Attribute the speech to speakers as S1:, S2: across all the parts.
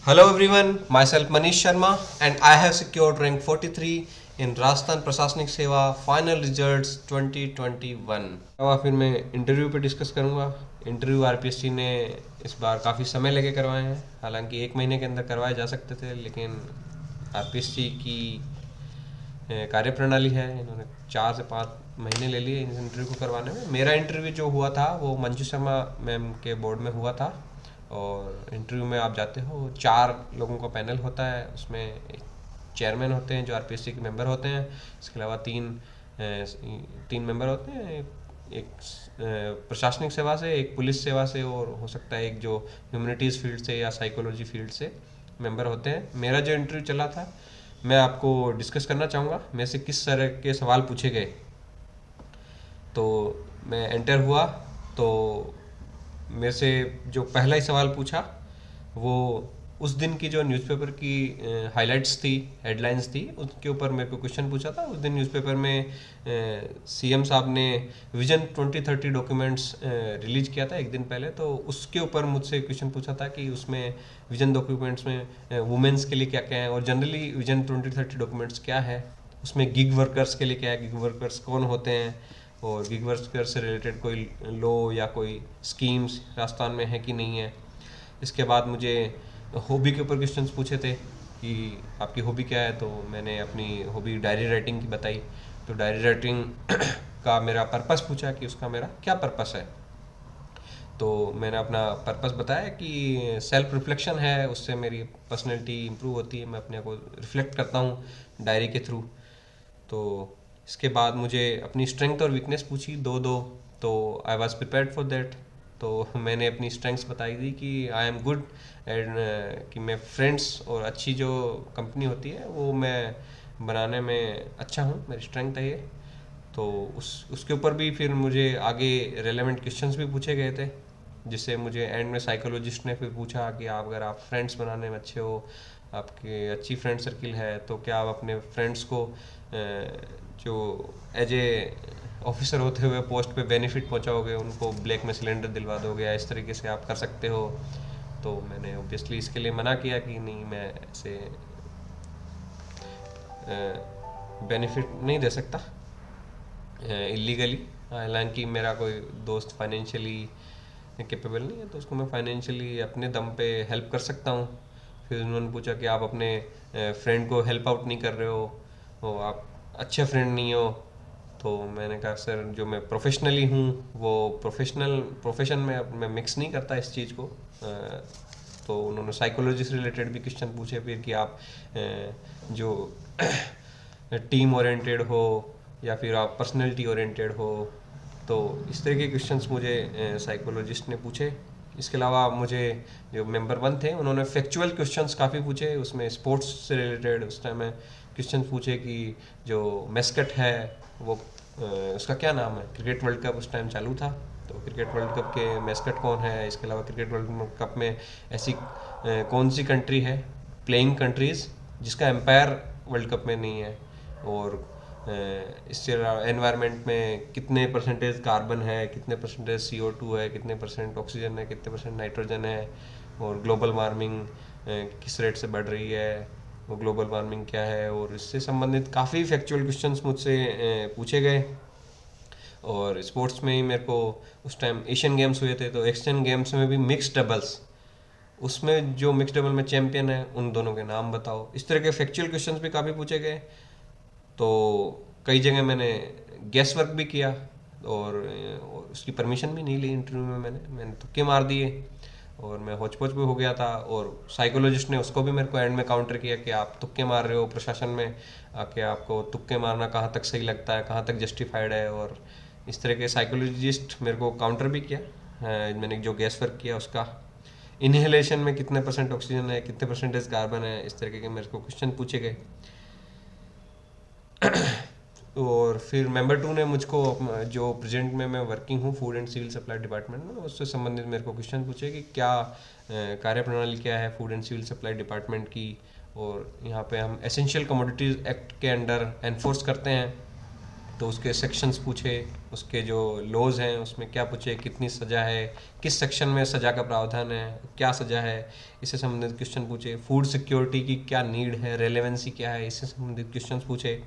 S1: Hello everyone, myself Manish Sharma and I have secured rank 43 in Rajasthan प्रशासनिक सेवा final results 2021। अब फिर मैं इंटरव्यू पे डिस्कस करूंगा। इंटरव्यू आरपीएससी ने इस बार काफ़ी समय लेके करवाए हैं, हालांकि एक महीने के अंदर करवाए जा सकते थे, लेकिन आरपीएससी की कार्यप्रणाली है, इन्होंने 4 से 5 महीने ले लिए इस इंटरव्यू को करवाने में। मेरा इंटरव्यू जो हुआ था वो मंजू शर्मा मैम के बोर्ड में हुआ था। और इंटरव्यू में आप जाते हो, 4 लोगों का पैनल होता है, उसमें एक चेयरमैन होते हैं जो आरपीएससी के मेंबर होते हैं, इसके अलावा तीन मेंबर होते हैं, एक प्रशासनिक सेवा से, एक पुलिस सेवा से, और हो सकता है एक जो ह्यूमैनिटीज़ फील्ड से या साइकोलॉजी फील्ड से मेंबर होते हैं। मेरा जो इंटरव्यू चला था, मैं आपको डिस्कस करना चाहूँगा मेरे से किस तरह के सवाल पूछे गए। तो मैं एंटर हुआ तो मेरे से जो पहला ही सवाल पूछा वो उस दिन की जो न्यूज़पेपर की हाइलाइट्स थी, हेडलाइंस थी, उसके ऊपर मेरे को क्वेश्चन पूछा था। उस दिन न्यूज़पेपर में सीएम साहब ने विजन 2030 डॉक्यूमेंट्स रिलीज किया था एक दिन पहले, तो उसके ऊपर मुझसे क्वेश्चन पूछा था कि उसमें विजन डॉक्यूमेंट्स में वुमेंस के लिए क्या क्या है, और जनरली विजन 2030 डॉक्यूमेंट्स क्या है, उसमें गिग वर्कर्स के लिए क्या है, गिग वर्कर्स कौन होते हैं, और गिग वर्कर से रिलेटेड कोई लॉ या कोई स्कीम्स राजस्थान में है कि नहीं है। इसके बाद मुझे हॉबी के ऊपर क्वेश्चंस पूछे थे कि आपकी हॉबी क्या है, तो मैंने अपनी हॉबी डायरी राइटिंग की बताई। तो डायरी राइटिंग का मेरा पर्पस पूछा कि उसका मेरा क्या पर्पस है, तो मैंने अपना पर्पस बताया कि सेल्फ रिफ्लेक्शन है, उससे मेरी पर्सनैलिटी इंप्रूव होती है, मैं अपने को रिफ्लेक्ट करता हूँ डायरी के थ्रू। तो इसके बाद मुझे अपनी स्ट्रेंथ और वीकनेस पूछी दो दो, तो I was prepared for that. तो मैंने अपनी स्ट्रेंथ्स बताई थी कि आई एम गुड एंड कि मैं फ्रेंड्स और अच्छी जो कंपनी होती है वो मैं बनाने में अच्छा हूँ, मेरी स्ट्रेंथ है ये। तो उसके ऊपर भी फिर मुझे आगे रेलेवेंट क्वेश्चंस भी पूछे गए थे, जिससे मुझे एंड में साइकोलॉजिस्ट ने फिर पूछा कि आप अगर आप फ्रेंड्स बनाने में अच्छे हो, आपकी अच्छी फ्रेंड सर्किल है, तो क्या आप अपने फ्रेंड्स को जो एज ए ऑफिसर होते हुए पोस्ट पे बेनिफिट पहुंचाओगे, उनको ब्लैक में सिलेंडर दिलवा दोगे, या इस तरीके से आप कर सकते हो। तो मैंने ऑब्वियसली इसके लिए मना किया कि नहीं, मैं ऐसे बेनिफिट नहीं दे सकता इलीगली। हालांकि मेरा कोई दोस्त फाइनेंशियली कैपेबल नहीं है, तो उसको मैं फाइनेंशियली अपने दम पे हेल्प कर सकता हूँ। फिर उन्होंने पूछा कि आप अपने फ्रेंड को हेल्प आउट नहीं कर रहे हो आप अच्छे फ्रेंड नहीं हो। तो मैंने कहा सर, जो मैं प्रोफेशनली हूँ वो प्रोफेशन में मैं मिक्स नहीं करता इस चीज़ को। तो उन्होंने साइकोलॉजी से रिलेटेड भी क्वेश्चन पूछे फिर कि आप जो टीम ओरिएंटेड हो या फिर आप पर्सनैलिटी ओरिएंटेड हो। तो इस तरह के क्वेश्चंस मुझे साइकोलॉजिस्ट ने पूछे। इसके अलावा मुझे जो मेंबर 1 थे उन्होंने फैक्चुअल क्वेश्चंस काफ़ी पूछे, उसमें स्पोर्ट्स से रिलेटेड उस टाइम में क्वेश्चन पूछे कि जो मैस्कट है वो उसका क्या नाम है। क्रिकेट वर्ल्ड कप उस टाइम चालू था, तो क्रिकेट वर्ल्ड कप के मैस्कट कौन है। इसके अलावा क्रिकेट वर्ल्ड कप में ऐसी कौन सी कंट्री है, प्लेइंग कंट्रीज़, जिसका एम्पायर वर्ल्ड कप में नहीं है। और इससे एनवायरनमेंट में कितने परसेंटेज कार्बन है, कितने परसेंटेज CO2 है, कितने परसेंट ऑक्सीजन है, कितने परसेंट नाइट्रोजन है, और ग्लोबल वार्मिंग किस रेट से बढ़ रही है, वो ग्लोबल वार्मिंग क्या है। और इससे संबंधित काफ़ी फैक्चुअल क्वेश्चंस मुझसे पूछे गए। और स्पोर्ट्स में ही मेरे को उस टाइम एशियन गेम्स हुए थे, तो एशियन गेम्स में भी मिक्स डबल्स, उसमें जो मिक्स डबल में चैंपियन है उन दोनों के नाम बताओ। इस तरह के फैक्चुअल क्वेश्चंस भी काफ़ी पूछे गए। तो कई जगह मैंने गेस वर्क भी किया, और उसकी परमिशन भी नहीं ली इंटरव्यू में। मैंने तुक्के मार दिए और मैं होच पोच भी हो गया था। और साइकोलॉजिस्ट ने उसको भी मेरे को एंड में काउंटर किया कि आप तुक्के मार रहे हो, प्रशासन में आके आपको तुक्के मारना कहाँ तक सही लगता है, कहाँ तक जस्टिफाइड है। और इस तरह के साइकोलॉजिस्ट मेरे को काउंटर भी किया। मैंने जो गैस वर्क किया उसका, इनहेलेशन में कितने परसेंट ऑक्सीजन है, कितने परसेंटेज कार्बन है, इस तरीके के मेरे को क्वेश्चन पूछे गए। और फिर मेंबर 2 ने मुझको जो प्रेजेंट में मैं वर्किंग हूँ food and civil supply department में, उससे संबंधित मेरे को क्वेश्चन पूछे कि क्या कार्यप्रणाली क्या है food and civil supply department की। और यहाँ पे हम एसेंशियल कमोडिटीज़ एक्ट के अंडर एनफोर्स करते हैं तो उसके सेक्शंस पूछे, उसके जो लॉज हैं उसमें क्या पूछे, कितनी सज़ा है, किस सेक्शन में सज़ा का प्रावधान है, क्या सज़ा है, इससे संबंधित क्वेश्चन पूछे। फूड सिक्योरिटी की क्या नीड है, रेलेवेंसी क्या है, इससे संबंधित क्वेश्चन पूछे।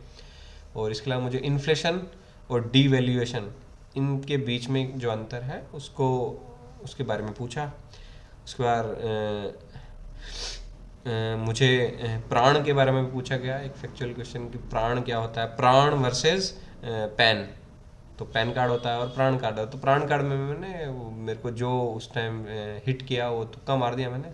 S1: और इसके अलावा मुझे इन्फ्लेशन और डीवैल्यूएशन, इनके बीच में जो अंतर है उसको, उसके बारे में पूछा। उसके बाद मुझे प्राण के बारे में भी पूछा गया, एक फैक्चुअल क्वेश्चन कि प्राण क्या होता है, प्राण वर्सेस पैन। तो पैन कार्ड होता है और प्राण कार्ड है। तो प्राण कार्ड में मैंने मेरे को जो उस टाइम हिट किया वो तुक्का मार दिया मैंने।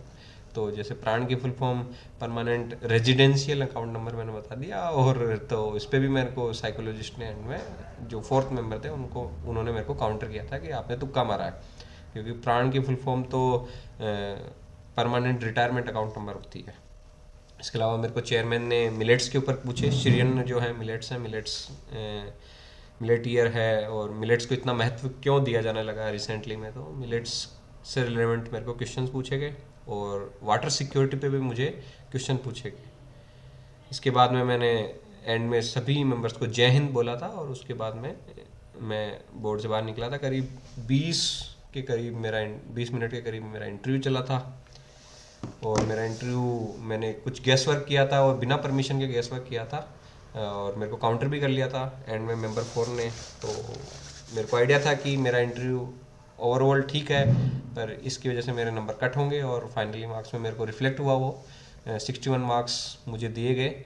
S1: तो जैसे प्राण की full form permanent residential account number मैंने बता दिया। और तो इस पर भी मेरे को साइकोलॉजिस्ट ने एंड में, जो फोर्थ मेंबर थे, उन्होंने मेरे को काउंटर किया था कि आपने तुक्का मारा है, क्योंकि प्राण की फुल फॉर्म तो परमानेंट रिटायरमेंट अकाउंट नंबर होती है। इसके अलावा मेरे को चेयरमैन ने मिलेट्स के ऊपर पूछे। श्रीयन जो है मिलेट्स है, मिलेट ईयर है, और मिलेट्स को इतना महत्व क्यों दिया जाने लगा रिसेंटली में, तो मिलेट्स से रिलेवेंट मेरे को क्वेश्चन पूछे गए। और वाटर सिक्योरिटी पे भी मुझे क्वेश्चन पूछे गए। इसके बाद में मैंने एंड में सभी मेंबर्स को जय हिंद बोला था, और उसके बाद में मैं बोर्ड से बाहर निकला था। करीब 20 मिनट के करीब मेरा इंटरव्यू चला था। और मेरा इंटरव्यू, मैंने कुछ गैस वर्क किया था और बिना परमिशन के गैस वर्क किया था, और मेरे को काउंटर भी कर लिया था एंड में मेंबर 4 ने। तो मेरे को आइडिया था कि मेरा इंटरव्यू ओवरऑल ठीक है, पर इसकी वजह से मेरे नंबर कट होंगे, और फाइनली मार्क्स में मेरे को रिफ्लेक्ट हुआ वो 61 मार्क्स मुझे दिए गए।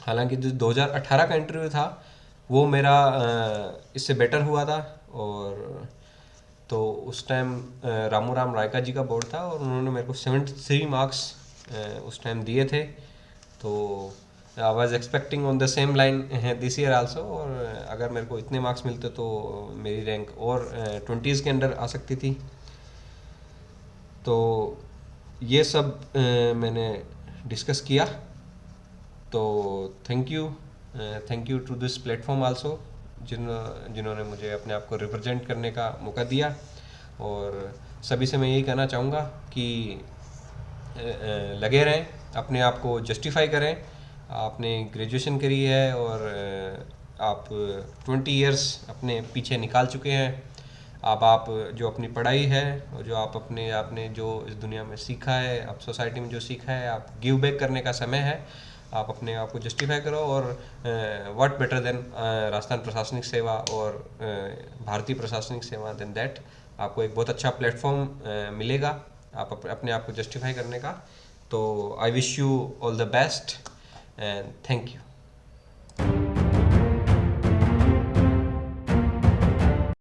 S1: हालांकि जो 2018 का इंटरव्यू था वो मेरा इससे बेटर हुआ था। और तो उस टाइम रामू राम रायका जी का बोर्ड था, और उन्होंने मेरे को 73 मार्क्स उस टाइम दिए थे। तो I was expecting on the same line this year also, और अगर मेरे को इतने मार्क्स मिलते तो मेरी रैंक और 20s के अंडर आ सकती थी। तो ये सब मैंने डिस्कस किया। तो thank you to this platform also, जिन्होंने मुझे अपने आप को रिप्रेजेंट करने का मौका दिया। और सभी से मैं यही कहना चाहूँगा कि लगे रहें, अपने आप को जस्टिफाई करें। आपने ग्रेजुएशन करी है और आप 20 इयर्स अपने पीछे निकाल चुके हैं। अब आप जो अपनी पढ़ाई है और जो आपने जो इस दुनिया में सीखा है, आप सोसाइटी में जो सीखा है, आप गिव बैक करने का समय है। आप अपने आप को जस्टिफाई करो, और व्हाट बेटर देन राजस्थान प्रशासनिक सेवा और भारतीय प्रशासनिक सेवा देन दैट। आपको एक बहुत अच्छा प्लेटफॉर्म मिलेगा आप अपने आप को जस्टिफाई करने का। तो I wish you all the best and thank you.